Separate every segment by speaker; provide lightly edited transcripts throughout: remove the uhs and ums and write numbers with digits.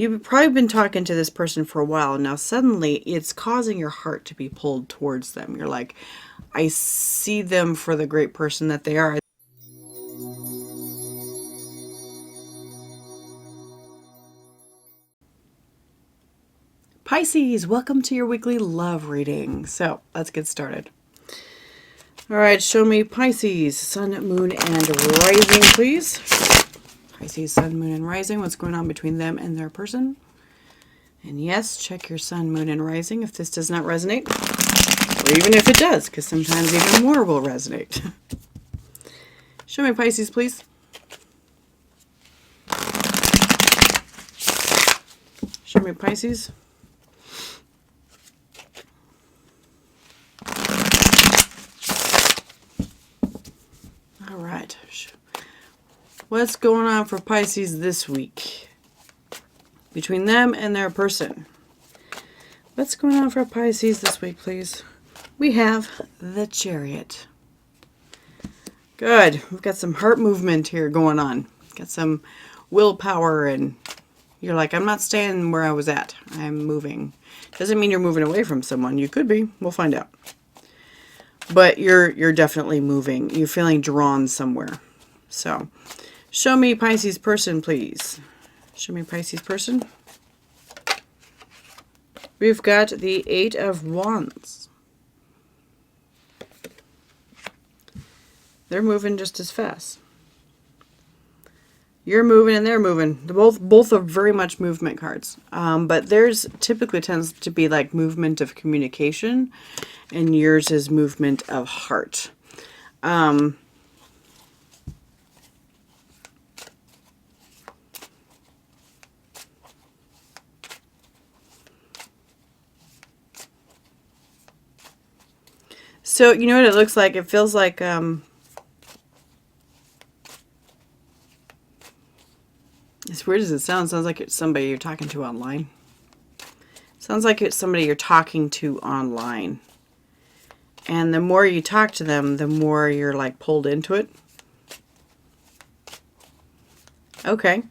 Speaker 1: You've probably been talking to this person for a while. Now suddenly it's causing your heart to be pulled towards them. You're like, I see them for the great person that they are. Pisces, welcome to your weekly love reading. So let's get started. All right, show me Pisces, sun, moon, and rising, please. Pisces, sun, moon, and rising. What's going on between them and their person? And yes, check your sun, moon, and rising if this does not resonate. Or even if it does, because sometimes even more will resonate. Show me Pisces, please. Show me Pisces. All right. What's going on for Pisces this week? Between them and their person. What's going on for Pisces this week, please? We have the Chariot. Good. We've got some heart movement here going on. Got some willpower, and you're like, I'm not staying where I was at. I'm moving. Doesn't mean you're moving away from someone. You could be. We'll find out. But you're definitely moving. You're feeling drawn somewhere. So, show me Pisces person, please. Show me Pisces person. We've got the Eight of Wands. They're moving just as fast. You're moving and they're moving. Both are very much movement cards. But theirs typically tends to be like movement of communication, and yours is movement of heart. So, you know what it looks like? It feels like, as weird as it sounds like it's somebody you're talking to online. Sounds like it's somebody you're talking to online. And the more you talk to them, the more you're like pulled into it. Okay.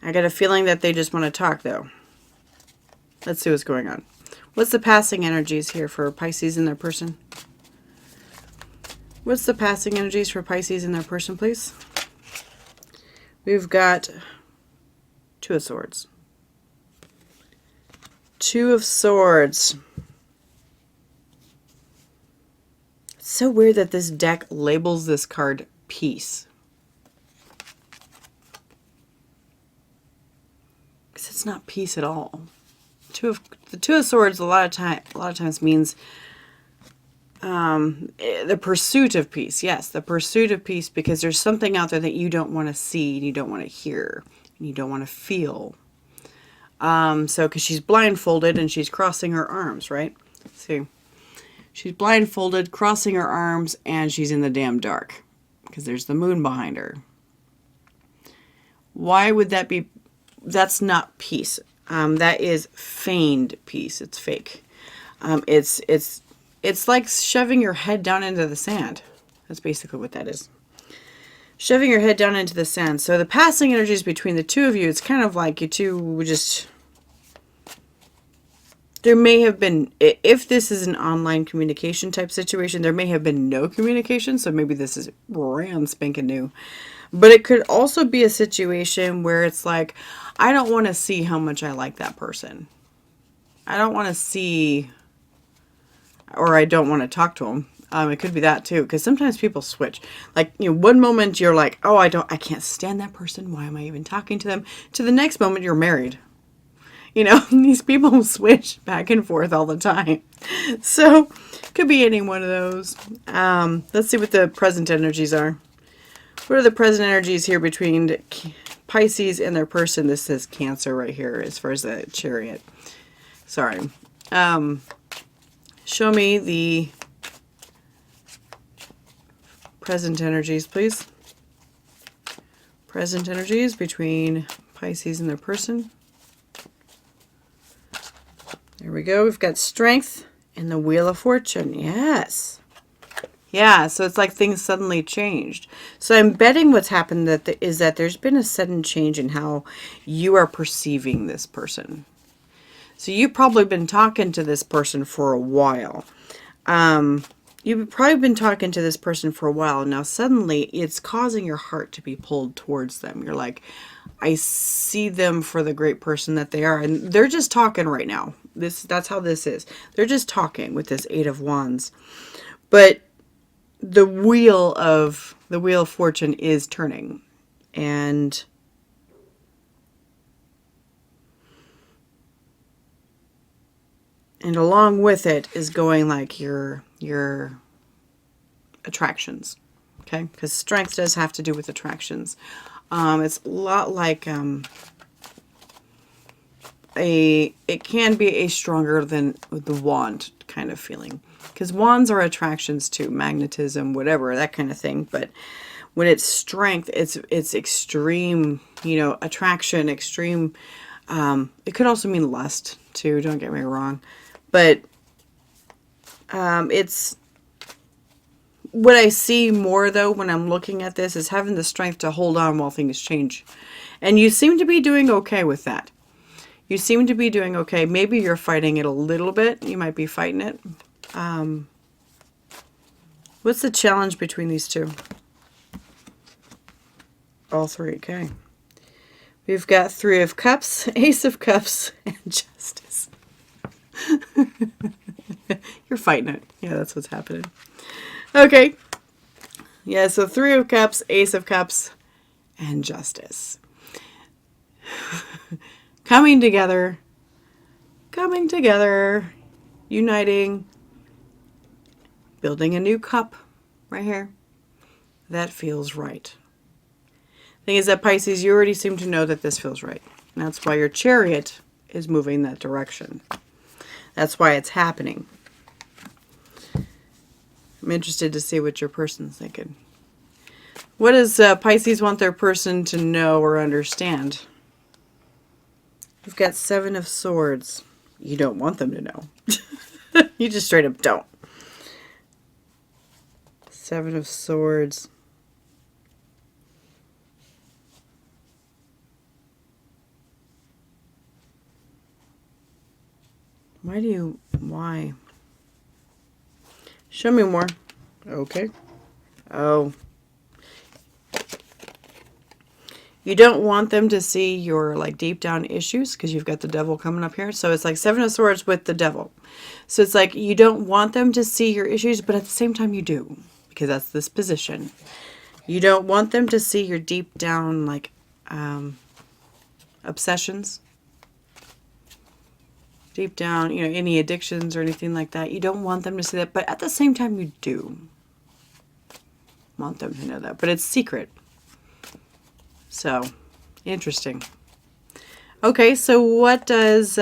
Speaker 1: I got a feeling that they just want to talk, though. Let's see what's going on. What's the passing energies here for Pisces and their person? What's the passing energies for Pisces and their person, please? We've got Two of Swords. Two of Swords. It's so weird that this deck labels this card peace. Because it's not peace at all. The Two of Swords a lot of times means the pursuit of peace. Yes, the pursuit of peace, because there's something out there that you don't want to see, and you don't want to hear, and you don't want to feel. So, because she's blindfolded and she's crossing her arms, right? Let's see. She's blindfolded, crossing her arms, and she's in the damn dark because there's the moon behind her. Why would that be? That's not peace. That is feigned peace. It's fake. It's like shoving your head down into the sand. That's basically what that is. Shoving your head down into the sand. So the passing energies between the two of you, it's kind of like you two just... There may have been, if this is an online communication type situation, there may have been no communication. So maybe this is brand spanking new. But it could also be a situation where it's like, I don't want to see how much I like that person. I don't want to see, or I don't want to talk to them. It could be that too, because sometimes people switch. Like, you know, one moment you're like, oh, I can't stand that person. Why am I even talking to them? To the next moment you're married. You know, these people switch back and forth all the time. So, could be any one of those. Let's see what the present energies are. What are the present energies here between Pisces and their person? This says Cancer right here as far as the Chariot. Sorry. Show me the present energies, please. Present energies between Pisces and their person. There we go. We've got Strength and the Wheel of Fortune. Yes. Yeah, so it's like things suddenly changed. So I'm betting what's happened is that there's been a sudden change in how you are perceiving this person. So you've probably been talking to this person for a while. You've probably been talking to this person for a while. Now suddenly it's causing your heart to be pulled towards them. You're like, I see them for the great person that they are. And they're just talking right now. That's how this is. They're just talking with this Eight of Wands. But the wheel of fortune is turning. And along with it is going like your attractions. Okay? Because strength does have to do with attractions. It's a lot like it can be a stronger than the wand kind of feeling. Because wands are attractions too, magnetism, whatever, that kind of thing. But when it's strength, it's extreme, attraction, extreme. It could also mean lust too, don't get me wrong. But it's what I see more, though, when I'm looking at this is having the strength to hold on while things change. And you seem to be doing okay with that. You seem to be doing okay. Maybe you're fighting it a little bit. You might be fighting it. What's the challenge between these two? All three, okay. We've got Three of Cups, Ace of Cups, and Justice. You're fighting it. Yeah, that's what's happening. Okay. Yeah, so Three of Cups, Ace of Cups, and Justice. Coming together, uniting, building a new cup right here. That feels right. Thing is that Pisces, you already seem to know that this feels right. And that's why your Chariot is moving that direction. That's why it's happening. I'm interested to see what your person's thinking. What does Pisces want their person to know or understand? We've got Seven of Swords. You don't want them to know. You just straight up don't. Seven of Swords. Why? Show me more. Okay. Oh. You don't want them to see your like deep down issues because you've got the devil coming up here. So it's like Seven of Swords with the devil. So it's like you don't want them to see your issues, but at the same time you do, because that's this position. You don't want them to see your deep down like obsessions. Deep down, any addictions or anything like that. You don't want them to see that, but at the same time you do want them to know that. But it's secret. So, interesting. Okay, so what does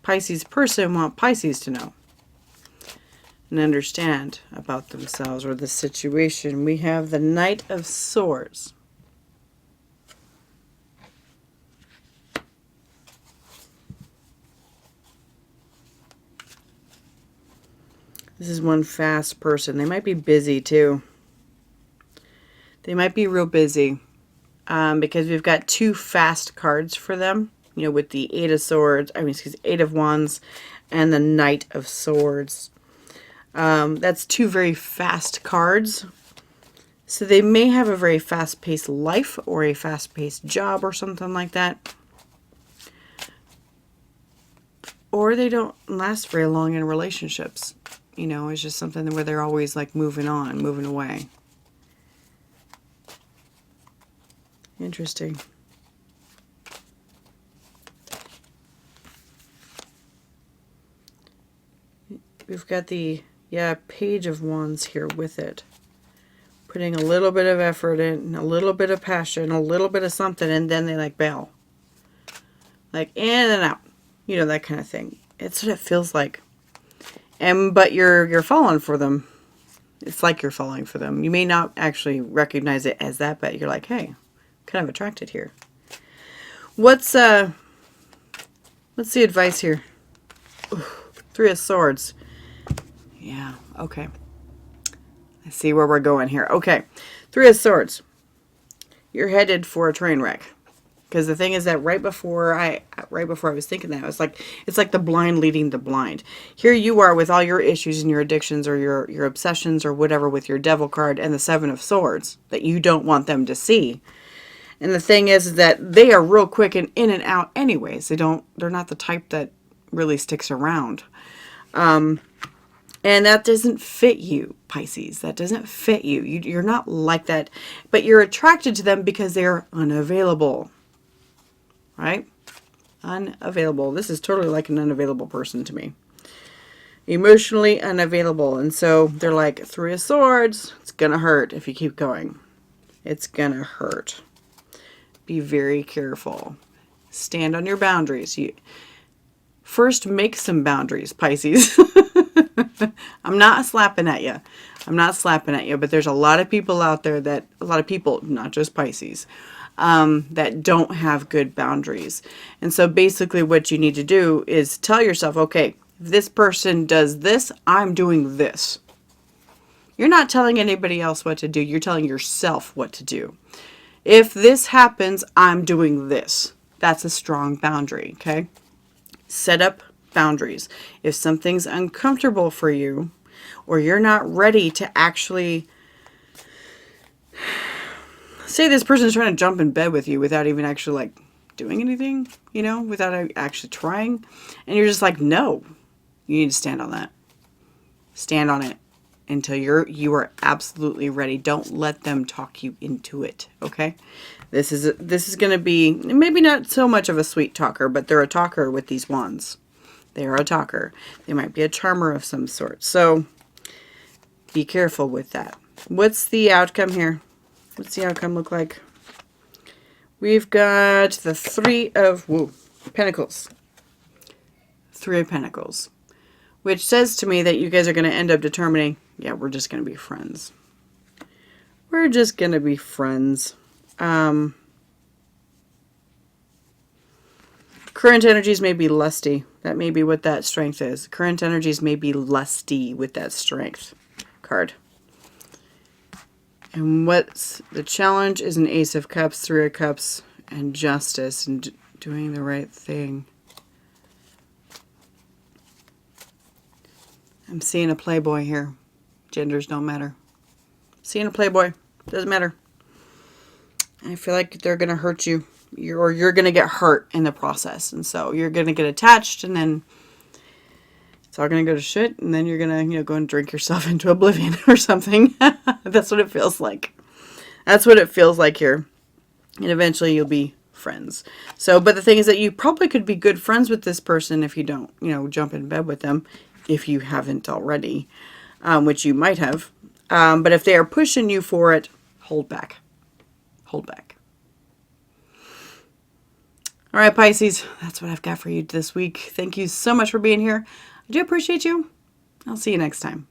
Speaker 1: Pisces person want Pisces to know and understand about themselves or the situation? We have the Knight of Swords. This is one fast person. They might be busy too. They might be real busy because we've got two fast cards for them. With the Eight of Wands and the Knight of Swords. That's two very fast cards. So they may have a very fast-paced life or a fast-paced job or something like that. Or they don't last very long in relationships. It's just something where they're always like moving on, moving away. Interesting. We've got the, Page of Wands here with it. Putting a little bit of effort in, a little bit of passion, a little bit of something, and then they like bail. Like in and out. That kind of thing. It's what it feels like. But you're falling for them. It's like you're falling for them. You may not actually recognize it as that, but you're like, hey, kind of attracted here. What's the advice here? Ooh, Three of Swords. Yeah, okay. I see where we're going here. Okay. Three of Swords. You're headed for a train wreck. Because the thing is that right before I was thinking that, it's like the blind leading the blind. Here you are with all your issues and your addictions or your obsessions or whatever with your Devil card and the Seven of Swords that you don't want them to see. And the thing is that they are real quick and in and out anyways. They're not the type that really sticks around. And that doesn't fit you, Pisces. That doesn't fit you. You're not like that. But you're attracted to them because they're unavailable. Right? Unavailable. This is totally like an unavailable person to me. Emotionally unavailable. And so they're like, Three of Swords. It's going to hurt if you keep going. It's going to hurt. Be very careful. Stand on your boundaries. First, make some boundaries, Pisces. I'm not slapping at you. I'm not slapping at you. But there's a lot of people out there not just Pisces, that don't have good boundaries. And so basically what you need to do is tell yourself, okay, if this person does this, I'm doing this. You're not telling anybody else what to do. You're telling yourself what to do. If this happens, I'm doing this. That's a strong boundary, okay? Set up boundaries. If something's uncomfortable for you, or you're not ready to actually... Say this person's trying to jump in bed with you without even actually like doing anything, without actually trying. And you're just like, no, you need to stand on that. Stand on it until you are absolutely ready. Don't let them talk you into it. Okay. This is going to be maybe not so much of a sweet talker, but they're a talker with these wands. They are a talker. They might be a charmer of some sort. So be careful with that. What's the outcome here? What's the outcome look like? We've got the Three of Pentacles. Three of Pentacles. Which says to me that you guys are going to end up determining, yeah, we're just going to be friends. We're just going to be friends. Current energies may be lusty. That may be what that strength is. Current energies may be lusty with that strength card. And what's the challenge is an Ace of Cups, Three of Cups, and Justice, and doing the right thing. I'm seeing a playboy here. Genders don't matter. Seeing a playboy. Doesn't matter. I feel like they're going to hurt you. You're going to get hurt in the process. And so you're going to get attached, and then it's all going to go to shit, and then you're going to go and drink yourself into oblivion or something. That's what it feels like. That's what it feels like here. And eventually you'll be friends. So, but the thing is that you probably could be good friends with this person if you don't, jump in bed with them, if you haven't already, which you might have. But if they are pushing you for it, hold back. Hold back. All right, Pisces, that's what I've got for you this week. Thank you so much for being here. I do appreciate you. I'll see you next time.